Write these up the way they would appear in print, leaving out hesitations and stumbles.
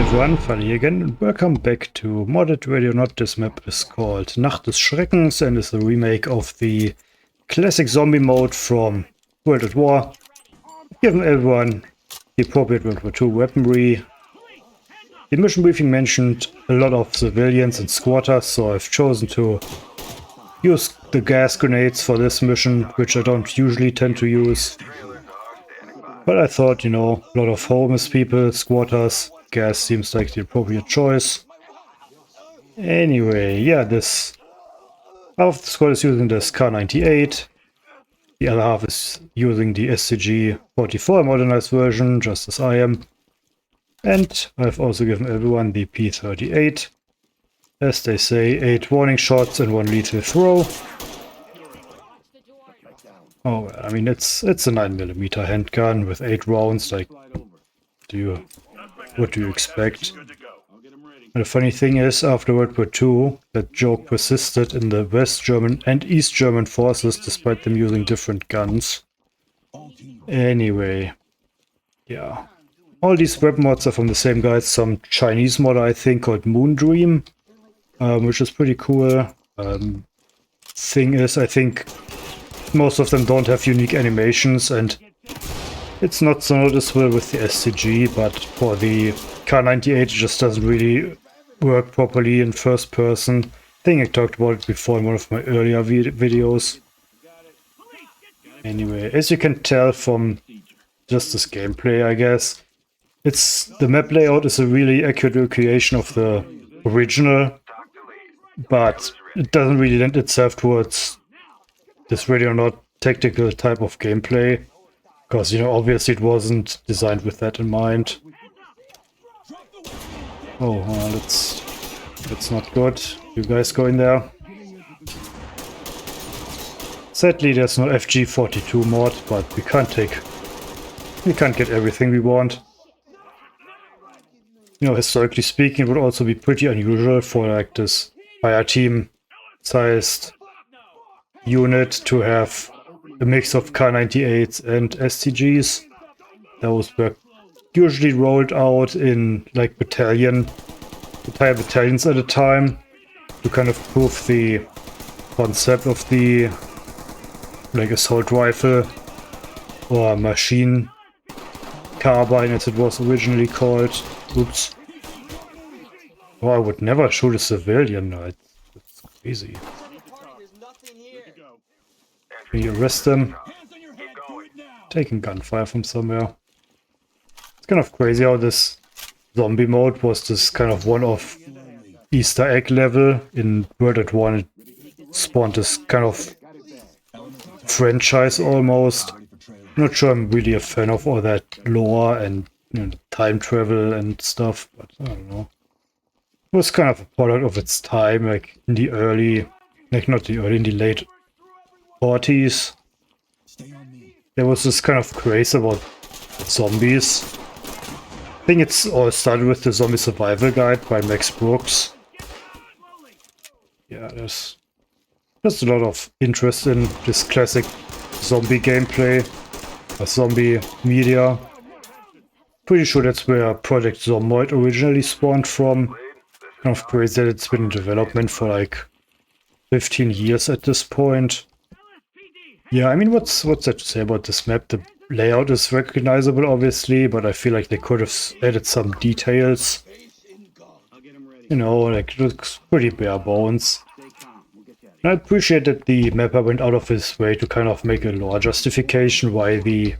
everyone, Falli again, and welcome back to Modded Radio Not. This map is called Nacht des Schreckens and is a remake of the classic zombie mode from World at War. Given everyone the appropriate World War II weaponry. The mission briefing mentioned a lot of civilians and squatters, so I've chosen to use the gas grenades for this mission, which I don't usually tend to use. But I thought, you know, a lot of homeless people, squatters, gas seems like the appropriate choice. Anyway, yeah, this half of the squad is using this Kar-98. The other half is using the STG 44 modernized version, just as I am. And I've also given everyone the P38. As they say, 8 warning shots and 1 lethal throw. Oh, well, I mean, it's a 9mm handgun with 8 rounds, like, what do you expect? And the funny thing is, after World War II, that joke persisted in the West German and East German forces, despite them using different guns. Anyway, yeah. All these web mods are from the same guy, some Chinese mod, I think, called Moondream, which is pretty cool. Thing is, I think most of them don't have unique animations, and it's not so noticeable with the STG, but for the Kar-98 it just doesn't really work properly in first person. I think I talked about it before in one of my earlier videos. Anyway, as you can tell from just this gameplay, I guess, the map layout is a really accurate recreation of the original, but it doesn't really lend itself towards this really not tactical type of gameplay, because, you know, obviously it wasn't designed with that in mind. Oh, that's not good. You guys go in there. Sadly, there's no FG42 mod, but we can't get everything we want. You know, historically speaking, it would also be pretty unusual for like this fire team sized unit to have a mix of Kar-98s and STGs. Those were usually rolled out in like entire battalions at a time to kind of prove the concept of the like assault rifle or machine carbine as it was originally called. Oops. Oh, I would never shoot a civilian. That's crazy. Can you arrest them? Taking gunfire from somewhere. It's kind of crazy how this zombie mode was this kind of one-off Easter egg level in World at War. It spawned this kind of franchise almost. Not sure I'm really a fan of all that lore and, you know, time travel and stuff, but I don't know. It was kind of a product of its time, like in the early, like not the early, in the late 40s. There was this kind of craze about zombies. I think it's all started with the Zombie Survival Guide by Max Brooks. Yeah, there's just a lot of interest in this classic zombie gameplay, zombie media. Pretty sure that's where Project Zomboid originally spawned from. Kind of crazy that it's been in development for like 15 years at this point. Yeah, I mean, what's there to say about this map? The layout is recognizable, obviously, but I feel like they could have added some details. You know, like, it looks pretty bare bones. And I appreciate that the mapper went out of his way to kind of make a lore justification why the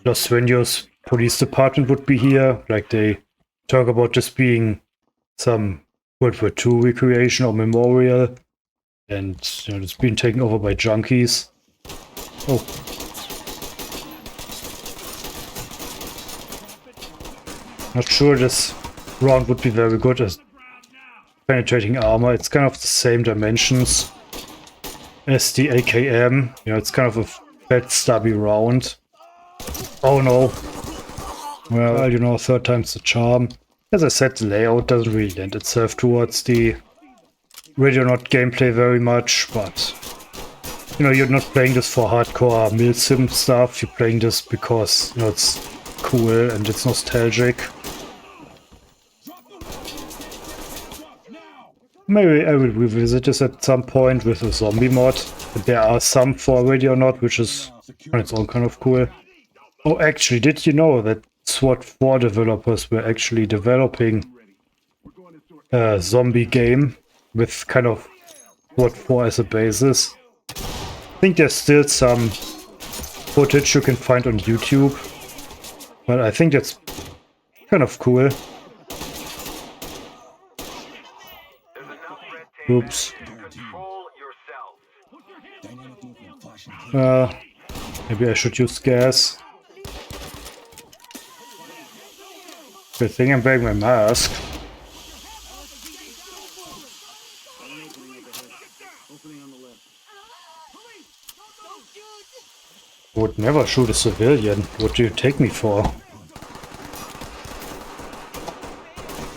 Los Sueños police department would be here. Like, they talk about just being some World War II recreation or memorial, and, you know, it's been taken over by junkies. Oh. Not sure this round would be very good as penetrating armor. It's kind of the same dimensions as the AKM. You know, it's kind of a fat stubby round. Oh no. Well, you know, third time's the charm. As I said, the layout doesn't really lend itself towards the Radio Not gameplay very much, but you know, you're not playing this for hardcore milsim stuff. You're playing this because, you know, it's cool and it's nostalgic. Maybe I will revisit this at some point with a zombie mod. There are some for already or not, which is on its own kind of cool. Oh, actually, did you know that SWAT 4 developers were actually developing a zombie game with kind of SWAT 4 as a basis? I think there's still some footage you can find on YouTube, but I think that's kind of cool. Oops. Maybe I should use gas. Good thing I'm wearing my mask. Would never shoot a civilian. What do you take me for?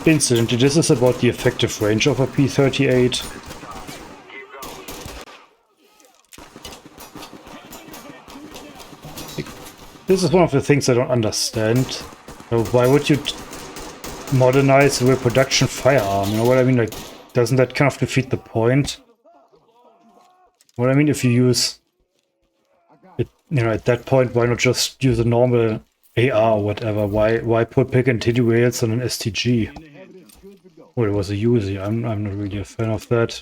Incidentally, this is about the effective range of a P-38. This is one of the things I don't understand. So why would you modernize a reproduction firearm? You know what I mean? Like, doesn't that kind of defeat the point? What I mean, if you use it, you know, at that point, why not just use a normal AR or whatever? Why put pick and titty rails on an STG? Well, it was a Uzi. I'm not really a fan of that.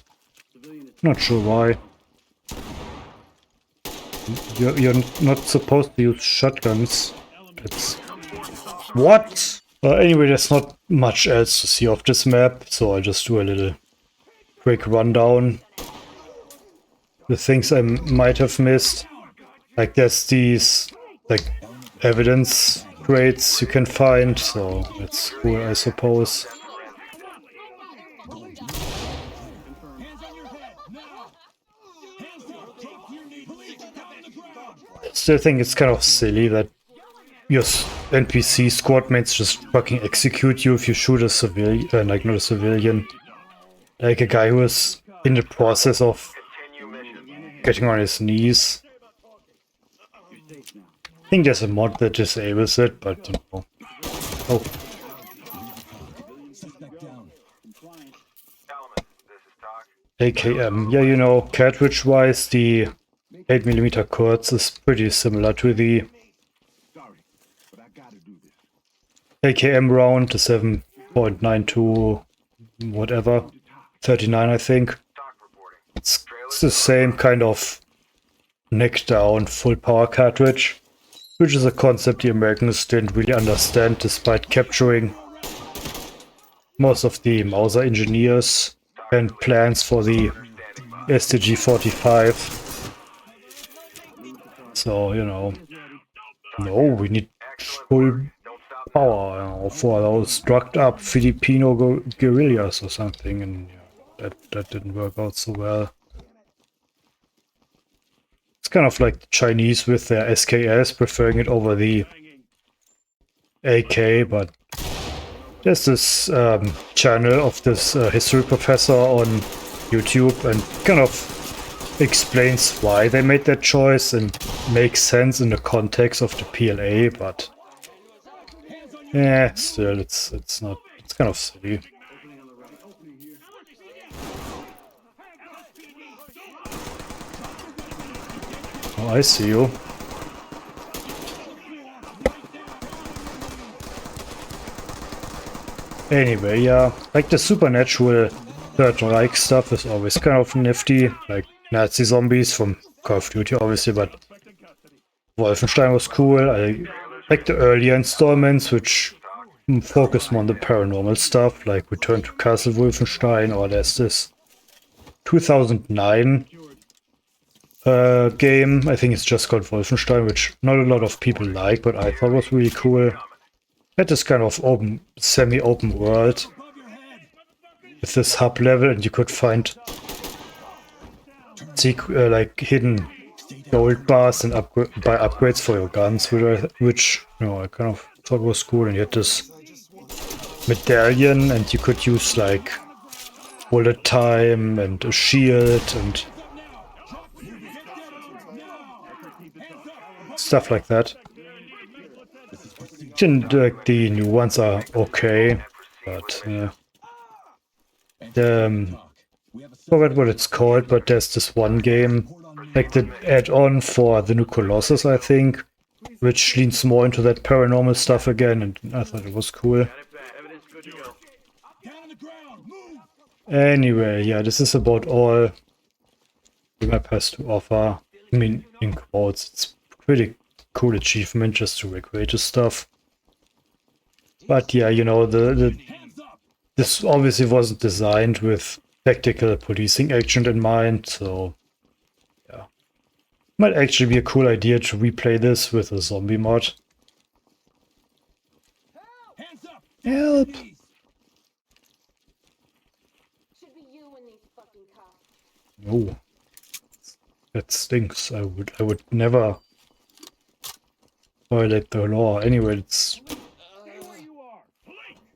Not sure why. You're not supposed to use shotguns. That's... What? Anyway, there's not much else to see off this map, so I'll just do a little quick rundown. The things I might have missed. Like there's these like evidence crates you can find, so that's cool, I suppose. Still think it's kind of silly that your NPC squad mates just fucking execute you if you shoot a civilian, like not a civilian, like a guy who is in the process of getting on his knees. I think there's a mod that disables it, but I don't know. Oh. AKM. Yeah, you know, cartridge-wise, the 8mm Kurz is pretty similar to the AKM round, the 7.92 whatever, 39 I think. It's the same kind of neck down full power cartridge, which is a concept the Americans didn't really understand despite capturing most of the Mauser engineers and plans for the STG 45. So, you know, no, we need full power, you know, for those drugged up Filipino guerrillas or something, and yeah, that didn't work out so well. It's kind of like the Chinese with their SKS, preferring it over the AK, but there's this channel of this history professor on YouTube and kind of explains why they made that choice and makes sense in the context of the PLA, but yeah, still it's not, it's kind of silly. Oh, I see you. Anyway, yeah, like the supernatural Third Reich stuff is always kind of nifty, like Nazi zombies from Call of Duty obviously, but Wolfenstein was cool. I like the earlier installments, which focused more on the paranormal stuff, like Return to Castle Wolfenstein, or there's this 2009 game, I think it's just called Wolfenstein, which not a lot of people like, but I thought was really cool. Had this kind of open, semi-open world with this hub level, and you could find like hidden gold bars and buy upgrades for your guns, which you know, I kind of thought was cool. And you had this medallion, and you could use like bullet time and a shield and stuff like that. Like the new ones are okay, but yeah. forget what it's called, but there's this one game, like the add-on for the new Colossus, I think, which leans more into that paranormal stuff again, and I thought it was cool. Anyway, yeah, this is about all the map has to offer. I mean, in quotes, it's pretty cool achievement just to recreate this stuff. But yeah, you know, this obviously wasn't designed with tactical policing action in mind, so yeah. Might actually be a cool idea to replay this with a zombie mod. Help! No. That stinks. I would never violate the law. Anyway, let's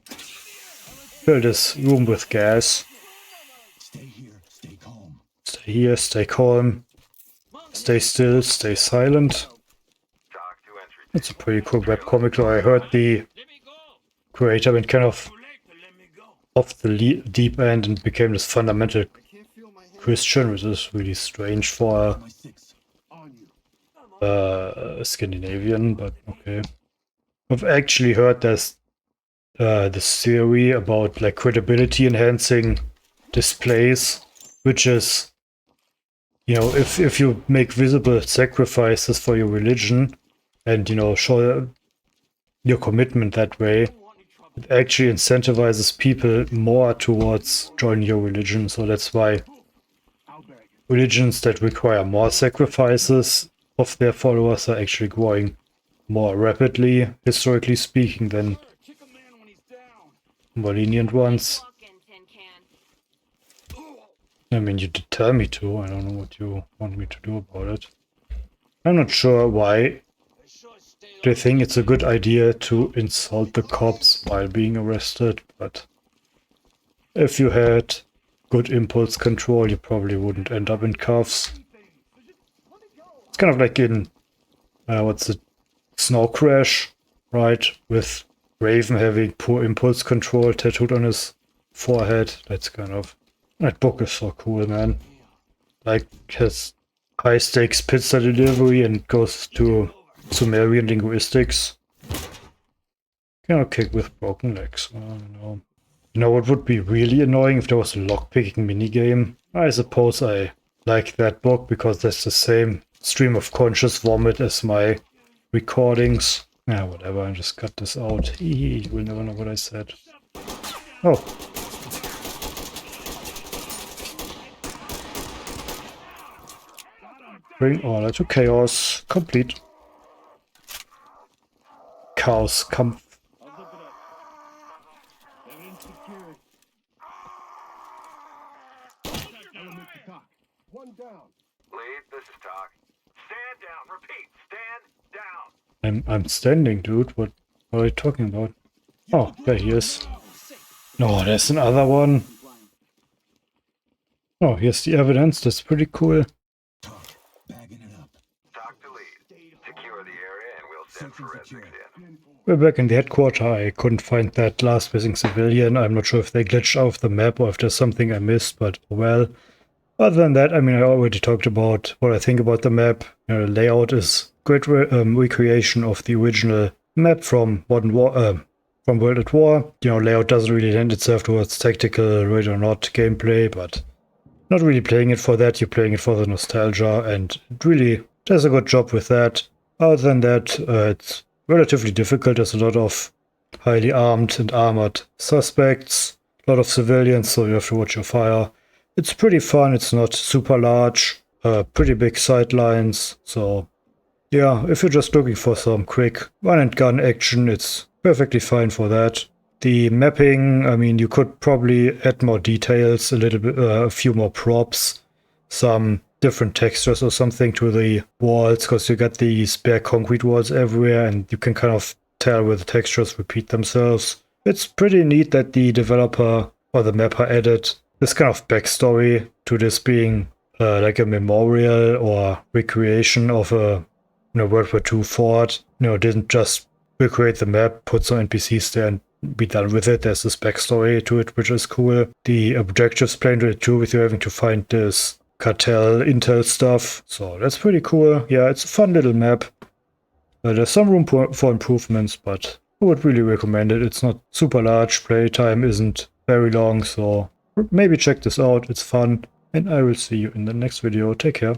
fill this room with gas. Stay here, stay calm. Stay still, stay silent. It's a pretty cool webcomic, though. I heard the creator went kind of off the deep end and became this fundamental Christian, which is really strange for Scandinavian, but okay. I've actually heard there's this theory about like credibility enhancing displays, which is, you know, if you make visible sacrifices for your religion and, you know, show your commitment that way, it actually incentivizes people more towards joining your religion. So that's why religions that require more sacrifices of their followers are actually growing more rapidly, historically speaking, than more lenient ones. I mean, you did tell me to. I don't know what you want me to do about it. I'm not sure why they think it's a good idea to insult the cops while being arrested, but if you had good impulse control, you probably wouldn't end up in cuffs. It's kind of like in, what's it, Snow Crash, right? With Raven having poor impulse control tattooed on his forehead. That's kind of... That book is so cool, man. Like, has high stakes pizza delivery and goes to Sumerian linguistics. Kind of kick with broken legs. I don't know. You know what would be really annoying if there was a lockpicking minigame? I suppose I like that book because that's the same stream of conscious vomit as my recordings. Yeah, whatever, I just cut this out. Hehe, you will never know what I said. Oh. Bring order to chaos. Complete. Chaos Kampf. I'm standing, dude. What are you talking about? Oh, there he is. No, there's another one. Oh, here's the evidence. That's pretty cool. We're back in the headquarters. I couldn't find that last missing civilian. I'm not sure if they glitched off the map or if there's something I missed, but well. Other than that, I mean, I already talked about what I think about the map. You know, the layout is great recreation of the original map from Modern War, from World at War. You know, layout doesn't really lend itself towards tactical, ready or not gameplay, but not really playing it for that. You're playing it for the nostalgia, and it really does a good job with that. Other than that, it's relatively difficult. There's a lot of highly armed and armored suspects, a lot of civilians, so you have to watch your fire. It's pretty fun. It's not super large, pretty big sightlines, so yeah, if you're just looking for some quick run and gun action, it's perfectly fine for that. The mapping, I mean, you could probably add more details, a little bit, a few more props, some different textures or something to the walls, because you got these bare concrete walls everywhere, and you can kind of tell where the textures repeat themselves. It's pretty neat that the developer or the mapper added this kind of backstory to this being like a memorial or recreation of a World War II fort. Didn't just recreate the map, put some NPCs there and be done with it. There's this backstory to it, which is cool. The objectives play into it too, with you having to find this cartel intel stuff. So that's pretty cool. Yeah, it's a fun little map. There's some room for improvements, but I would really recommend it. It's not super large, playtime isn't very long, so maybe check this out. It's fun, and I will see you in the next video. Take care.